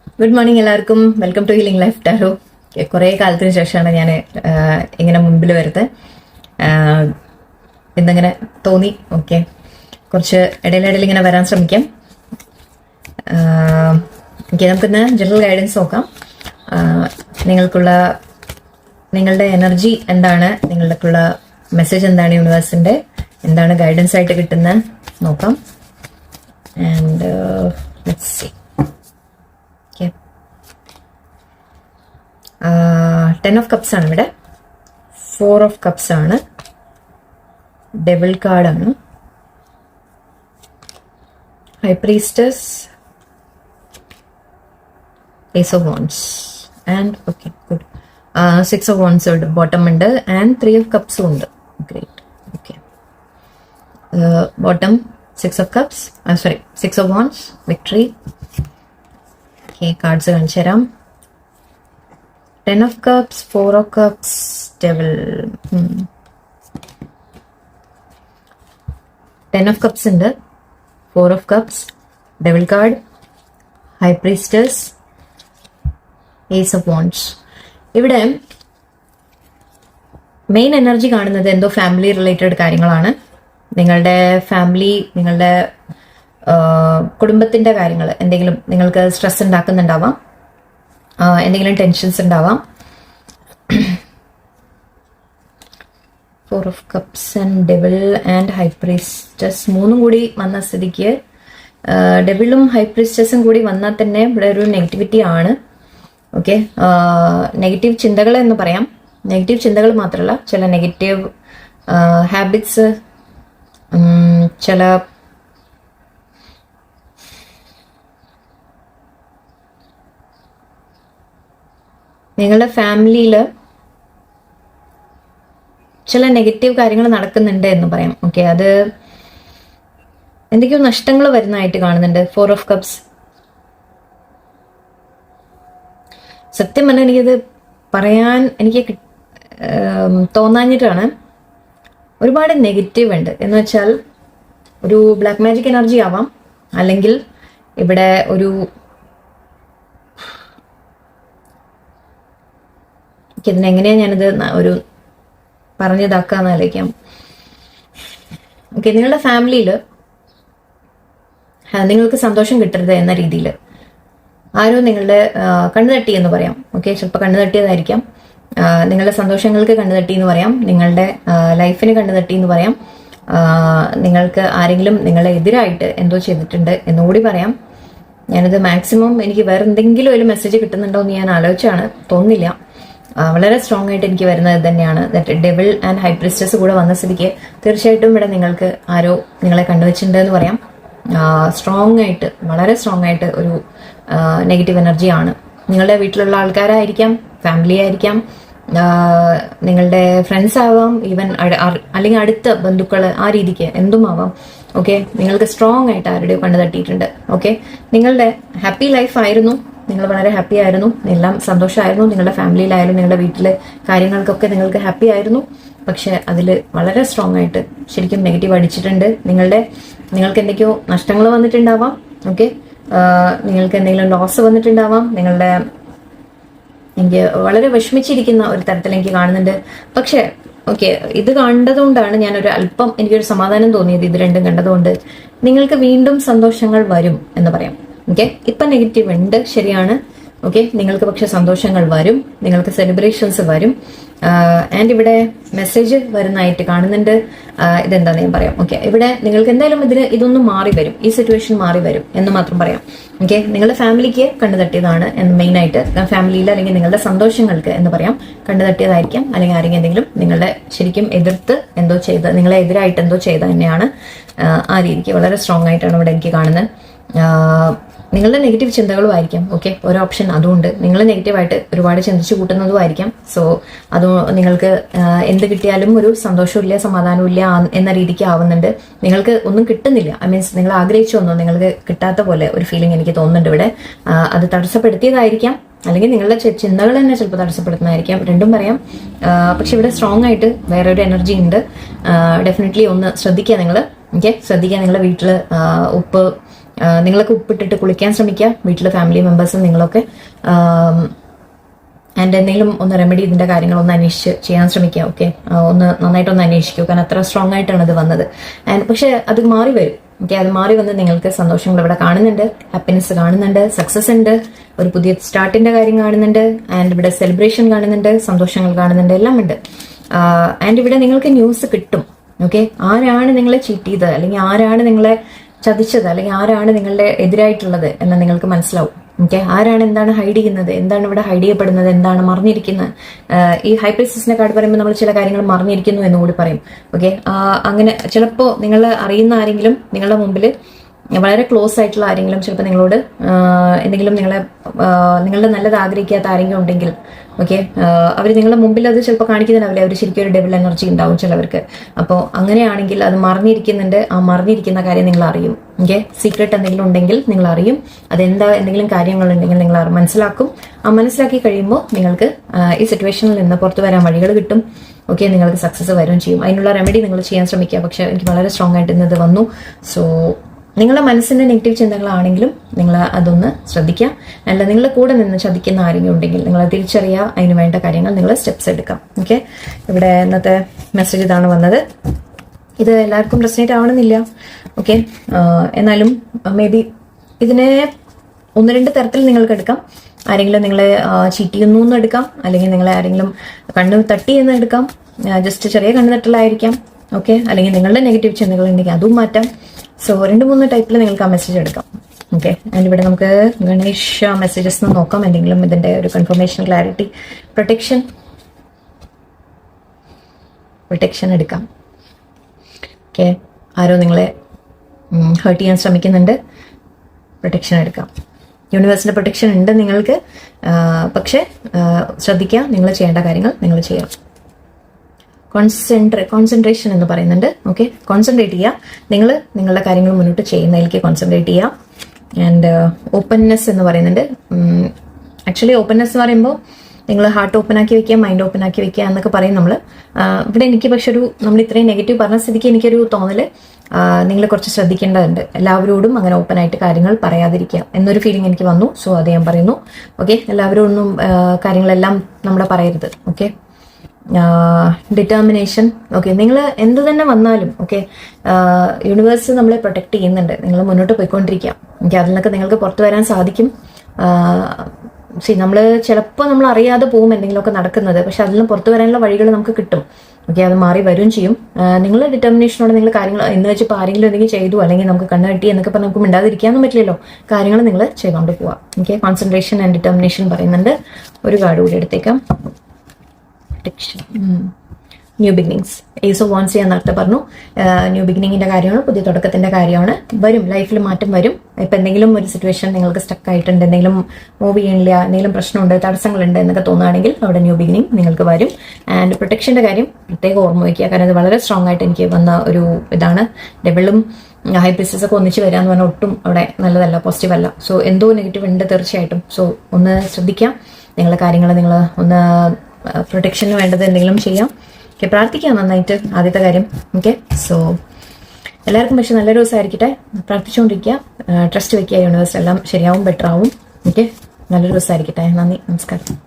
Good morning എല്ലാവർക്കും. Welcome to healing life tarot. കുറേ കാലത്തിന് ശേഷമാണ് ഞാൻ ഇങ്ങനെ മുമ്പിൽ വരുന്നത്. ഇന്നിങ്ങനെ തോന്നി. ഓക്കെ, കുറച്ച് ഇടയിലിടയിൽ ഇങ്ങനെ വരാൻ ശ്രമിക്കാം. ഓക്കെ, നമുക്കിന്ന് ജനറൽ ഗൈഡൻസ് നോക്കാം. നിങ്ങളുടെ എനർജി എന്താണ്, നിങ്ങൾക്കുള്ള മെസ്സേജ് എന്താണ്, യൂണിവേഴ്സിന്റെ എന്താണ് ഗൈഡൻസ് ആയിട്ട് കിട്ടുന്നത് നോക്കാം. And let's see. 10 of cups ആണ് ഇവിടെ, 4 ഓഫ് കപ്സ് ആണ്, ഡെവിൾ കാർഡാണ്, high priestess, ace of wands and okay good 6 of wands bottom ഉണ്ട് ആൻഡ് 3 ഓഫ് കപ്സും ഉണ്ട്. Great. Okay, bottom 6 of cups, sorry 6 of wands, victory. Okay, cards കാണിച്ചു തരാം. 10 of cups, 4 of cups, devil. 10 of cups ഉണ്ട്, 4 of cups, devil card, high priestess, ace of wands. ഇവിടെ main energy കാണുന്നത് എന്തോ family related കാര്യങ്ങളാണ്. നിങ്ങളുടെ family, നിങ്ങളുടെ കുടുംബത്തിന്റെ കാര്യങ്ങൾ എന്തെങ്കിലും നിങ്ങൾക്ക് സ്ട്രെസ് ഉണ്ടാക്കുന്നുണ്ടാവാം, എന്തെങ്കിലും ടെൻഷൻസ് ഉണ്ടാവാം. 4 of cups and devil and high priestess മൂന്നും കൂടി വന്ന സ്ഥിതിക്ക്, ഡെവിളും ഹൈ പ്രീസ്റ്റസും കൂടി വന്നാൽ തന്നെ ഇവിടെ ഒരു നെഗറ്റിവിറ്റി ആണ്. ഓക്കെ, നെഗറ്റീവ് ചിന്തകൾ എന്ന് പറയാം. നെഗറ്റീവ് ചിന്തകൾ മാത്രമല്ല, ചില നെഗറ്റീവ് ഹാബിറ്റ്സ്, ചില നിങ്ങളുടെ ഫാമിലിയിൽ ചില നെഗറ്റീവ് കാര്യങ്ങൾ നടക്കുന്നുണ്ട് എന്ന് പറയാം. ഓക്കെ, അത് എന്തൊക്കെയോ നഷ്ടങ്ങൾ വരുന്നതായിട്ട് കാണുന്നുണ്ട്. 4 ഓഫ് കപ്സ്. സത്യം പറഞ്ഞാൽ എനിക്കത് പറയാൻ എനിക്ക് തോന്നാഞ്ഞിട്ടാണ്. ഒരുപാട് നെഗറ്റീവ് ഉണ്ട് എന്ന് വെച്ചാൽ ഒരു ബ്ലാക്ക് മാജിക് എനർജി ആവാം, അല്ലെങ്കിൽ ഇവിടെ ഒരു ഇതിനെങ്ങനെയാ ഞാനിത് ഒരു പറഞ്ഞതാക്കാന്ന് ആലോചിക്കാം. ഓക്കെ, നിങ്ങളുടെ ഫാമിലിയിൽ നിങ്ങൾക്ക് സന്തോഷം കിട്ടരുത് എന്ന രീതിയിൽ ആരോ നിങ്ങളുടെ കണ്ണു തട്ടി എന്ന് പറയാം. ഓക്കെ, ചിലപ്പോൾ കണ്ണു തട്ടിയതായിരിക്കാം. നിങ്ങളുടെ സന്തോഷങ്ങൾക്ക് കണ്ണു തട്ടി എന്ന് പറയാം, നിങ്ങളുടെ ലൈഫിന് കണ്ണു തട്ടി എന്ന് പറയാം. നിങ്ങൾക്ക് ആരെങ്കിലും നിങ്ങളെ എതിരായിട്ട് എന്തോ ചെയ്തിട്ടുണ്ട് എന്നുകൂടി പറയാം. ഞാനിത് മാക്സിമം എനിക്ക് വേറെ എന്തെങ്കിലും ഒരു മെസ്സേജ് കിട്ടുന്നുണ്ടോ എന്ന് ഞാൻ ആലോചിച്ചാണ്, തോന്നില്ല. വളരെ സ്ട്രോങ് ആയിട്ട് എനിക്ക് വരുന്നത് ഇത് തന്നെയാണ്. That devil and high priestess കൂടെ വന്ന സ്ഥിതിക്ക് തീർച്ചയായിട്ടും ഇവിടെ നിങ്ങൾക്ക് ആരോ നിങ്ങളെ കണ്ടുവച്ചിട്ടുണ്ട് എന്ന് പറയാം. സ്ട്രോങ് ആയിട്ട്, വളരെ സ്ട്രോങ് ആയിട്ട് ഒരു നെഗറ്റീവ് എനർജിയാണ്. നിങ്ങളുടെ വീട്ടിലുള്ള ആൾക്കാരായിരിക്കാം, ഫാമിലി ആയിരിക്കാം, നിങ്ങളുടെ ഫ്രണ്ട്സ് ആവാം, ഈവൻ അല്ലെങ്കിൽ അടുത്ത ബന്ധുക്കൾ, ആ രീതിക്ക് എന്തും ആവാം. ഓക്കെ, നിങ്ങൾക്ക് സ്ട്രോങ് ആയിട്ട് ആരുടെയോ കണ്ടു തട്ടിയിട്ടുണ്ട്. ഓക്കെ, നിങ്ങളുടെ ഹാപ്പി ലൈഫ് ആയിരുന്നു, നിങ്ങൾ വളരെ ഹാപ്പി ആയിരുന്നു, എല്ലാം സന്തോഷമായിരുന്നു, നിങ്ങളുടെ ഫാമിലിയിലായാലും നിങ്ങളുടെ വീട്ടിലെ കാര്യങ്ങൾക്കൊക്കെ നിങ്ങൾക്ക് ഹാപ്പി ആയിരുന്നു. പക്ഷെ അതിൽ വളരെ സ്ട്രോങ് ആയിട്ട് ശരിക്കും നെഗറ്റീവ് അടിച്ചിട്ടുണ്ട്. നിങ്ങൾക്ക് എന്തൊക്കെയോ നഷ്ടങ്ങൾ വന്നിട്ടുണ്ടാവാം. ഓക്കെ, നിങ്ങൾക്ക് എന്തെങ്കിലും ലോസ് വന്നിട്ടുണ്ടാവാം. എനിക്ക് വളരെ വിഷമിച്ചിരിക്കുന്ന ഒരു തരത്തിൽ എനിക്ക് കാണുന്നുണ്ട്. പക്ഷെ ഓക്കെ, ഇത് കണ്ടതുകൊണ്ടാണ് ഞാനൊരു അല്പം എനിക്കൊരു സമാധാനം തോന്നിയത്. ഇത് രണ്ടും കണ്ടതുകൊണ്ട് നിങ്ങൾക്ക് വീണ്ടും സന്തോഷങ്ങൾ വരും എന്ന് പറയാം. ഓക്കെ, ഇപ്പൊ നെഗറ്റീവ് ഉണ്ട്, ശരിയാണ്. ഓക്കെ, നിങ്ങൾക്ക് പക്ഷെ സന്തോഷങ്ങൾ വരും, നിങ്ങൾക്ക് സെലിബ്രേഷൻസ് വരും. ആൻഡ് ഇവിടെ മെസ്സേജ് വരുന്നതായിട്ട് കാണുന്നുണ്ട്. ഇതെന്താന്ന് ഞാൻ പറയാം. ഓക്കെ, ഇവിടെ നിങ്ങൾക്ക് എന്തായാലും ഇതൊന്നും മാറി വരും, ഈ സിറ്റുവേഷൻ മാറി വരും എന്ന് മാത്രം പറയാം. ഓക്കെ, നിങ്ങളുടെ ഫാമിലിക്ക് കണ്ടു തട്ടിയതാണ് എന്ന് മെയിൻ ആയിട്ട്, ഫാമിലിയിൽ അല്ലെങ്കിൽ നിങ്ങളുടെ സന്തോഷങ്ങൾക്ക് എന്ന് പറയാം കണ്ടു തട്ടിയതായിരിക്കാം. അല്ലെങ്കിൽ ആരെങ്കിലും എന്തെങ്കിലും നിങ്ങളുടെ ശരിക്കും എതിർത്ത് എന്തോ ചെയ്ത്, നിങ്ങളെ എതിരായിട്ട് എന്തോ ചെയ്ത തന്നെയാണ്. ആ രീതിക്ക് വളരെ സ്ട്രോങ് ആയിട്ടാണ് ഇവിടെ എനിക്ക് കാണുന്നത്. നിങ്ങളുടെ നെഗറ്റീവ് ചിന്തകളും ആയിരിക്കാം. ഓക്കെ, ഒരു ഓപ്ഷൻ അതുകൊണ്ട് നിങ്ങൾ നെഗറ്റീവായിട്ട് ഒരുപാട് ചിന്തിച്ചു കൂട്ടുന്നതും ആയിരിക്കാം. സോ അത് നിങ്ങൾക്ക് എന്ത് കിട്ടിയാലും ഒരു സന്തോഷമില്ല, സമാധാനമില്ല എന്ന രീതിക്ക് ആവുന്നുണ്ട്. നിങ്ങൾക്ക് ഒന്നും കിട്ടുന്നില്ല, ഐ മീൻസ് നിങ്ങൾ ആഗ്രഹിച്ചൊന്നും നിങ്ങൾക്ക് കിട്ടാത്ത പോലെ ഒരു ഫീലിംഗ് എനിക്ക് തോന്നുന്നുണ്ട് ഇവിടെ. അത് തടസ്സപ്പെടുത്തിയതായിരിക്കാം, അല്ലെങ്കിൽ നിങ്ങളുടെ ചിന്തകൾ തന്നെ ചിലപ്പോൾ തടസ്സപ്പെടുത്തുന്നതായിരിക്കാം, രണ്ടും പറയാം. പക്ഷെ ഇവിടെ സ്ട്രോങ് ആയിട്ട് വേറൊരു എനർജി ഉണ്ട്. ഡെഫിനറ്റ്ലി ഒന്ന് ശ്രദ്ധിക്കുക നിങ്ങൾ. ഓക്കെ, ശ്രദ്ധിക്കുക. നിങ്ങളുടെ വീട്ടിൽ ഉപ്പ് നിങ്ങളൊക്കെ ഉപ്പിട്ടിട്ട് കുളിക്കാൻ ശ്രമിക്കുക, വീട്ടിലെ ഫാമിലി മെമ്പേഴ്സും നിങ്ങളൊക്കെ. ആൻഡ് എന്തെങ്കിലും ഒന്ന് റെമഡി ഇതിന്റെ കാര്യങ്ങൾ ഒന്ന് അന്വേഷിച്ച് ചെയ്യാൻ ശ്രമിക്കുക. ഓക്കെ, ഒന്ന് നന്നായിട്ടൊന്ന് അന്വേഷിക്കുക, കാരണം അത്ര സ്ട്രോങ് ആയിട്ടാണ് ഇത് വന്നത്. ആൻഡ് പക്ഷെ അത് മാറി വരും. ഓക്കെ, അത് മാറി വന്ന് നിങ്ങൾക്ക് സന്തോഷങ്ങൾ ഇവിടെ കാണുന്നുണ്ട്, ഹാപ്പിനെസ് കാണുന്നുണ്ട്, സക്സസ് ഉണ്ട്, ഒരു പുതിയ സ്റ്റാർട്ടിന്റെ കാര്യം കാണുന്നുണ്ട്, ആൻഡ് ഇവിടെ സെലിബ്രേഷൻ കാണുന്നുണ്ട്, സന്തോഷങ്ങൾ കാണുന്നുണ്ട്, എല്ലാം ഉണ്ട്. ആൻഡ് ഇവിടെ നിങ്ങൾക്ക് ന്യൂസ് കിട്ടും. ഓക്കെ, ആരാണ് നിങ്ങളെ ചീറ്റ് ചെയ്തത്, അല്ലെങ്കിൽ ആരാണ് നിങ്ങളെ ചതിച്ചത്, അല്ലെങ്കിൽ ആരാണ് നിങ്ങളുടെ എതിരായിട്ടുള്ളത് എന്ന് നിങ്ങൾക്ക് മനസ്സിലാവും. ഓക്കെ, ആരാണ് എന്താണ് ഹൈഡ് ചെയ്യുന്നത്, എന്താണ് ഇവിടെ ഹൈഡ് ചെയ്യപ്പെടുന്നത്, എന്താണ് മറിഞ്ഞിരിക്കുന്നത്. ഈ ഹൈ പ്രീസ്റ്റസിന്റെ കാർഡ് പറയുമ്പോൾ നമ്മൾ ചില കാര്യങ്ങൾ മറിഞ്ഞിരിക്കുന്നു എന്ന് കൂടി പറയും. ഓക്കെ, അങ്ങനെ ചിലപ്പോൾ നിങ്ങൾ അറിയുന്ന ആരെങ്കിലും നിങ്ങളുടെ മുമ്പിൽ വളരെ ക്ലോസ് ആയിട്ടുള്ള ആരെങ്കിലും ചിലപ്പോൾ നിങ്ങളോട് എന്തെങ്കിലും നിങ്ങളുടെ നല്ലത് ആഗ്രഹിക്കാത്ത ആരെങ്കിലും ഉണ്ടെങ്കിൽ ഓക്കെ, അവർ നിങ്ങളുടെ മുമ്പിൽ അത് ചിലപ്പോൾ കാണിക്കുന്നുണ്ടാവില്ല, അവർ ശരിക്കും ഒരു ഡബിൾ എനർജി ഉണ്ടാവും ചിലവർക്ക്. അപ്പോൾ അങ്ങനെയാണെങ്കിൽ അത് മറിഞ്ഞിരിക്കുന്നുണ്ട്, ആ മറിഞ്ഞിരിക്കുന്ന കാര്യം നിങ്ങൾ അറിയും. ഓക്കെ, സീക്രട്ട് എന്തെങ്കിലും ഉണ്ടെങ്കിൽ നിങ്ങൾ അറിയും, അതെന്താ എന്തെങ്കിലും കാര്യങ്ങളുണ്ടെങ്കിൽ നിങ്ങൾ മനസ്സിലാക്കും. ആ മനസ്സിലാക്കി കഴിയുമ്പോൾ നിങ്ങൾക്ക് ഈ സിറ്റുവേഷനിൽ നിന്ന് പുറത്തു വരാൻ വഴികൾ കിട്ടും. ഓക്കെ, നിങ്ങൾക്ക് സക്സസ് വരും ചെയ്യും. അതിനുള്ള റെമഡി നിങ്ങൾ ചെയ്യാൻ ശ്രമിക്കുക. പക്ഷെ എനിക്ക് വളരെ സ്ട്രോങ് ആയിട്ട് ഇന്നത് വന്നു. സോ നിങ്ങളുടെ മനസ്സിന്റെ നെഗറ്റീവ് ചിന്തകളാണെങ്കിലും നിങ്ങൾ അതൊന്ന് ശ്രദ്ധിക്കുക. അല്ല, നിങ്ങളുടെ കൂടെ നിന്ന് ചതിക്കുന്ന ആരെങ്കിലും ഉണ്ടെങ്കിൽ നിങ്ങൾ തിരിച്ചറിയുക, അതിന് വേണ്ട കാര്യങ്ങൾ നിങ്ങൾ സ്റ്റെപ്സ് എടുക്കാം. ഓക്കെ, ഇവിടെ ഇന്നത്തെ മെസ്സേജ് ഇതാണ് വന്നത്. ഇത് എല്ലാവർക്കും റെസനേറ്റ് ആവണമെന്നില്ല. ഓക്കെ, എന്നാലും മേ ബി ഇതിനെ 1-2 തരത്തിൽ നിങ്ങൾക്ക് എടുക്കാം. ആരെങ്കിലും നിങ്ങളെ ചീറ്റ് ചെയ്യുന്നു എന്ന് എടുക്കാം, അല്ലെങ്കിൽ നിങ്ങളെ ആരെങ്കിലും കണ്ണ് തട്ടി എന്ന് എടുക്കാം, ജസ്റ്റ് ചെറിയ കണ്ണ് തട്ടലായിരിക്കാം. ഓക്കെ, അല്ലെങ്കിൽ നിങ്ങളുടെ നെഗറ്റീവ് ചിന്തകൾ ഉണ്ടെങ്കിൽ അതും മാറ്റാം. സോ 2-3 ടൈപ്പിൽ നിങ്ങൾക്ക് ആ മെസ്സേജ് എടുക്കാം. ഓക്കെ, ആൻഡ് ഇവിടെ നമുക്ക് ഗണേഷ് മെസ്സേജസ് നോക്കാം, എന്തെങ്കിലും ഇതിന്റെ ഒരു കൺഫർമേഷൻ, ക്ലാരിറ്റി, പ്രൊട്ടക്ഷൻ എടുക്കാം. ഓക്കെ, ആരോ നിങ്ങളെ ഹേർട്ട് ചെയ്യാൻ ശ്രമിക്കുന്നുണ്ട്, പ്രൊട്ടക്ഷൻ എടുക്കാം. യൂണിവേഴ്സിന്റെ പ്രൊട്ടക്ഷൻ ഉണ്ട് നിങ്ങൾക്ക്. പക്ഷെ ശ്രദ്ധിക്കുക, നിങ്ങൾ ചെയ്യേണ്ട കാര്യങ്ങൾ നിങ്ങൾ ചെയ്യണം. കോൺസെൻട്രേഷൻ എന്ന് പറയുന്നുണ്ട്. ഓക്കെ, കോൺസെൻട്രേറ്റ് ചെയ്യുക, നിങ്ങൾ നിങ്ങളുടെ കാര്യങ്ങൾ മുന്നോട്ട് ചെയ്യുന്നതിലേക്ക് കോൺസെൻട്രേറ്റ് ചെയ്യുക. ആൻഡ് ഓപ്പൺനെസ് എന്ന് പറയുന്നുണ്ട്. ആക്ച്വലി ഓപ്പൺനെസ് എന്ന് പറയുമ്പോൾ നിങ്ങൾ ഹാർട്ട് ഓപ്പൺ ആക്കി വെക്കുക, മൈൻഡ് ഓപ്പൺ ആക്കി വെക്കുക എന്നൊക്കെ പറയും നമ്മൾ. ഇവിടെ എനിക്ക് പക്ഷെ നമ്മൾ ഇത്രയും നെഗറ്റീവ് പറഞ്ഞ സ്ഥിതിക്ക് എനിക്കൊരു തോന്നല് നിങ്ങൾ കുറച്ച് ശ്രദ്ധിക്കേണ്ടതുണ്ട്. എല്ലാവരോടും അങ്ങനെ ഓപ്പൺ ആയിട്ട് കാര്യങ്ങൾ പറയാതിരിക്കുക എന്നൊരു ഫീലിംഗ് എനിക്ക് വന്നു. സോ അത് ഞാൻ പറയുന്നു. ഓക്കെ, എല്ലാവരോടൊന്നും കാര്യങ്ങളെല്ലാം നമ്മുടെ പറയരുത്. Okay, determination. ഓക്കെ, നിങ്ങൾ എന്ത് തന്നെ വന്നാലും ഓക്കെ, യൂണിവേഴ്സ് നമ്മളെ പ്രൊട്ടക്ട് ചെയ്യുന്നുണ്ട്. നിങ്ങൾ മുന്നോട്ട് പോയിക്കൊണ്ടിരിക്കുക. ഓക്കെ, അതിൽ നിന്നൊക്കെ നിങ്ങൾക്ക് പുറത്തു വരാൻ സാധിക്കും. നമ്മൾ ചിലപ്പോൾ നമ്മൾ അറിയാതെ പോകും എന്തെങ്കിലുമൊക്കെ നടക്കുന്നത്, പക്ഷെ അതിൽ നിന്ന് പുറത്തു വരാനുള്ള വഴികൾ നമുക്ക് കിട്ടും. ഓക്കെ, അത് മാറി വരും ചെയ്യും. നിങ്ങൾ ഡിറ്റർമിനേഷനോടെ നിങ്ങൾ കാര്യങ്ങൾ എന്ന് വെച്ചിപ്പോൾ ആരെങ്കിലും എന്തെങ്കിലും ചെയ്തു, അല്ലെങ്കിൽ നമുക്ക് കണ്ണ് കെട്ടി എന്നൊക്കെ പറഞ്ഞാൽ നമുക്ക് മിണ്ടാതിരിക്കാനൊന്നും പറ്റില്ലല്ലോ. കാര്യങ്ങൾ നിങ്ങൾ ചെയ്തുകൊണ്ട് പോവാം. ഓക്കെ, കോൺസെൻട്രേഷൻ ആൻഡ് ഡിറ്റർമിനേഷൻ പറയുന്നുണ്ട്. ഒരു കാർഡ് കൂടി എടുത്തേക്കാം. New beginnings, ace of wands ഞാൻ നേരത്തെ പറഞ്ഞു. ന്യൂ ബിഗിനിങ്ങിന്റെ കാര്യമാണ്, പുതിയ തുടക്കത്തിന്റെ കാര്യമാണ്. വരും, ലൈഫിൽ മാറ്റം വരും. ഇപ്പൊ എന്തെങ്കിലും ഒരു സിറ്റുവേഷൻ നിങ്ങൾക്ക് സ്റ്റക്ക് ആയിട്ടുണ്ട്, എന്തെങ്കിലും മൂവ് ചെയ്യണില്ല, എന്തെങ്കിലും പ്രശ്നമുണ്ട്, തടസ്സങ്ങളുണ്ട് എന്നൊക്കെ തോന്നുകയാണെങ്കിൽ അവിടെ ന്യൂ ബിഗിനിങ് നിങ്ങൾക്ക് വരും. ആൻഡ് പ്രൊട്ടക്ഷന്റെ കാര്യം പ്രത്യേകം ഓർമ്മ വയ്ക്കുക, കാരണം അത് വളരെ സ്ട്രോങ് ആയിട്ട് എനിക്ക് വന്ന ഒരു ഇതാണ്. ഡെവിളും ഹൈ പ്രീസ്റ്റസ് ഒക്കെ ഒന്നിച്ച് വരിക എന്ന് പറഞ്ഞാൽ ഒട്ടും അവിടെ നല്ലതല്ല, പോസിറ്റീവ് അല്ല. സോ എന്തോ നെഗറ്റീവ് ഉണ്ട് തീർച്ചയായിട്ടും. സോ ഒന്ന് ശ്രദ്ധിക്കാം, നിങ്ങളുടെ കാര്യങ്ങൾ നിങ്ങൾ ഒന്ന് പ്രൊട്ടക്ഷന് വേണ്ടത് എന്തെങ്കിലും ചെയ്യാം. ഓക്കെ, പ്രാർത്ഥിക്കാം നന്നായിട്ട്, ആദ്യത്തെ കാര്യം. ഓക്കെ, സോ എല്ലാവർക്കും പക്ഷെ നല്ലൊരു ദിവസമായിരിക്കട്ടെ. പ്രാർത്ഥിച്ചുകൊണ്ടിരിക്കുക, ട്രസ്റ്റ് വയ്ക്കുക, യൂണിവേഴ്സ് എല്ലാം ശരിയാവും, ബെറ്റർ ആവും. ഓക്കെ, നല്ലൊരു ദിവസമായിരിക്കട്ടെ. നന്ദി, നമസ്കാരം.